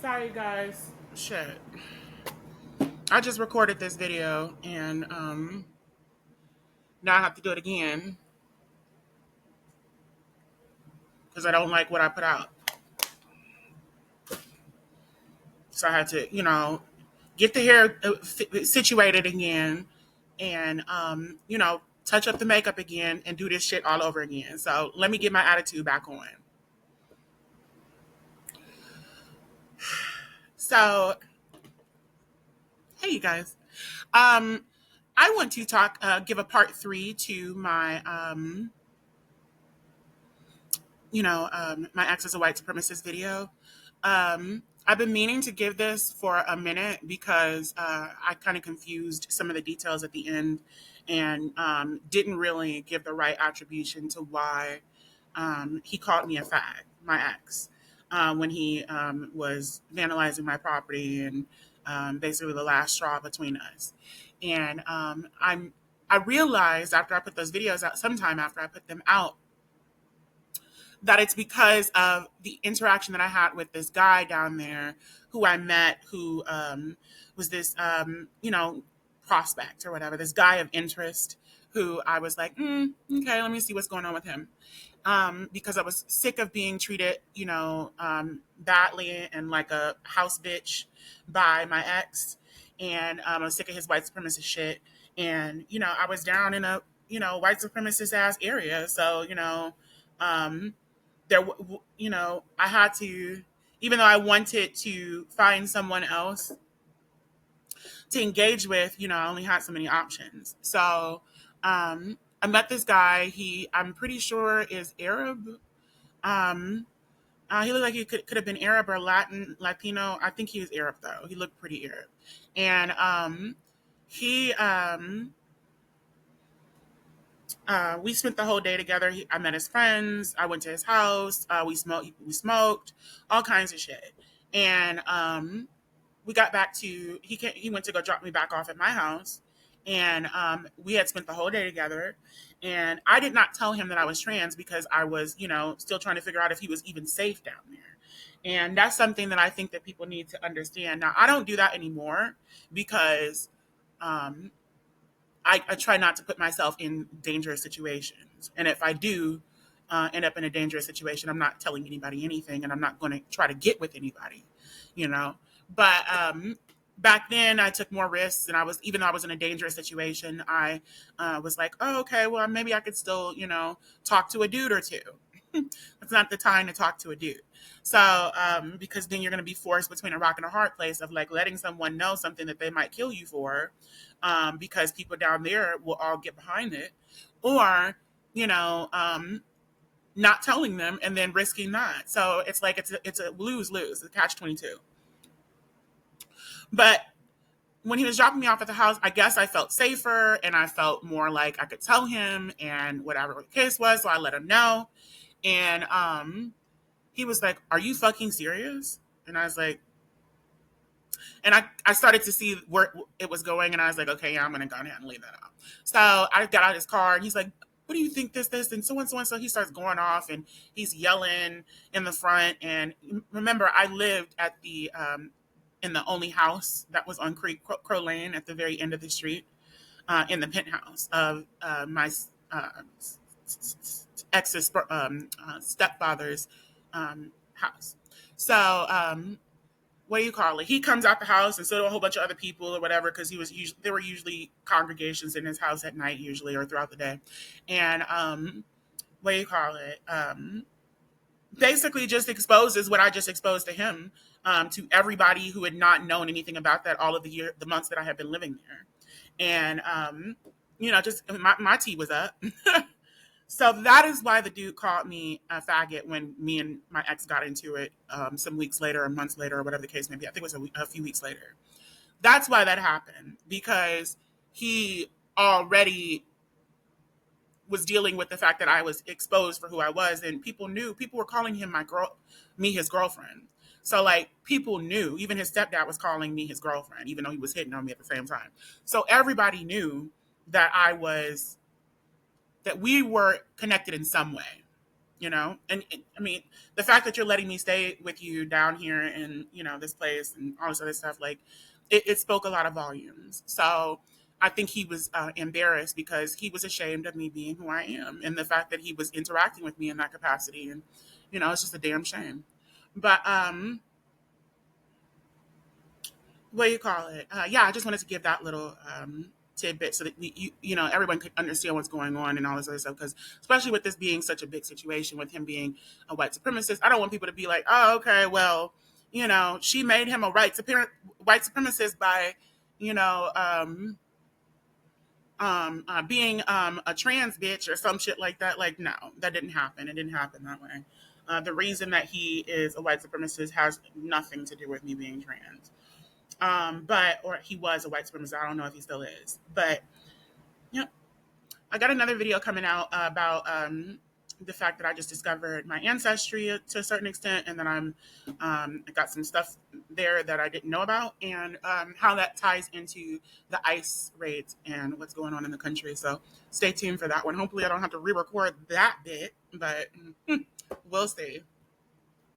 Sorry, guys. Shit. I just recorded this video and now I have to do it again because I don't like what I put out. So I had to, get the hair situated again and, touch up the makeup again and do this shit all over again. So let me get my attitude back on. So, hey, you guys. Um, I want to give a part three to my, my ex is a white supremacist video. I've been meaning to give this for a minute because I kind of confused some of the details at the end and didn't really give the right attribution to why he called me a fag, my ex, when he was vandalizing my property and basically the last straw between us. And I realized after I put those videos out, sometime after I put them out, that it's because of the interaction that I had with this guy down there who I met, who was this, prospect or whatever, this guy of interest who I was like, okay, let me see what's going on with him. Because I was sick of being treated, badly and like a house bitch by my ex. And I was sick of his white supremacist shit. And, I was down in a, white supremacist ass area. So, um, I had to, even though I wanted to find someone else to engage with, I only had so many options. So I met this guy. I'm pretty sure, is Arab. Um, he looked like he could have been Arab or Latino. I think he was Arab though. He looked pretty Arab, and he we spent the whole day together. I met his friends. I went to his house. We smoked all kinds of shit, and we got back to he went to go drop me back off at my house, and we had spent the whole day together. And I did not tell him that I was trans because I was, still trying to figure out if he was even safe down there. And that's something that I think that people need to understand. Now, I don't do that anymore because um, I try not to put myself in dangerous situations. And if I do end up in a dangerous situation, I'm not telling anybody anything, and I'm not going to try to get with anybody, you know. But back then, I took more risks, and even though I was in a dangerous situation, I was like, oh, okay, well, maybe I could still, talk to a dude or two. It's not the time to talk to a dude. So, because then you're going to be forced between a rock and a hard place of like letting someone know something that they might kill you for, because people down there will all get behind it, or, you know, not telling them and then risking that. So it's like it's a lose lose, a catch 22. But when he was dropping me off at the house, I guess I felt safer and I felt more like I could tell him and whatever the case was. So I let him know. And he was like, "Are you fucking serious?" And I was like, and I started to see where it was going, and I was like, okay, yeah, I'm gonna go ahead and leave that out. So I got out his car, and he's like, "What do you think this, and so and so and so?" He starts going off, and he's yelling in the front. And remember, I lived at the in the only house that was on Crow Lane at the very end of the street, in the penthouse of my uh, ex's stepfather's house. So what do you call it? He comes out the house, and so do a whole bunch of other people or whatever, because there were usually congregations in his house at night, usually, or throughout the day. And what do you call it? Basically, just exposes what I just exposed to him, to everybody who had not known anything about that all of the months that I had been living there. And just my tea was up. So that is why the dude called me a faggot when me and my ex got into it, some weeks later or months later or whatever the case may be. I think it was a few weeks later. That's why that happened, because he already was dealing with the fact that I was exposed for who I was, and people were calling him me his girlfriend. So like people knew, even his stepdad was calling me his girlfriend, even though he was hitting on me at the same time. So everybody knew that that we were connected in some way. I mean, the fact that you're letting me stay with you down here in, this place and all this other stuff, like, it spoke a lot of volumes. So I think he was embarrassed because he was ashamed of me being who I am, and the fact that he was interacting with me in that capacity. And it's just a damn shame. But what do you call it? Yeah, I just wanted to give that little tidbit so that everyone could understand what's going on and all this other stuff. Because especially with this being such a big situation, with him being a white supremacist, I don't want people to be like, oh, okay, well, she made him a white supremacist by, you know, being a trans bitch or some shit like that. Like, no, that didn't happen. It didn't happen that way. The reason that he is a white supremacist has nothing to do with me being trans. Or he was a white supremacist. I don't know if he still is. But yeah, I got another video coming out about the fact that I just discovered my ancestry to a certain extent, and then I got some stuff there that I didn't know about, and how that ties into the ICE raids and what's going on in the country. So stay tuned for that one. Hopefully, I don't have to re-record that bit, but we'll see.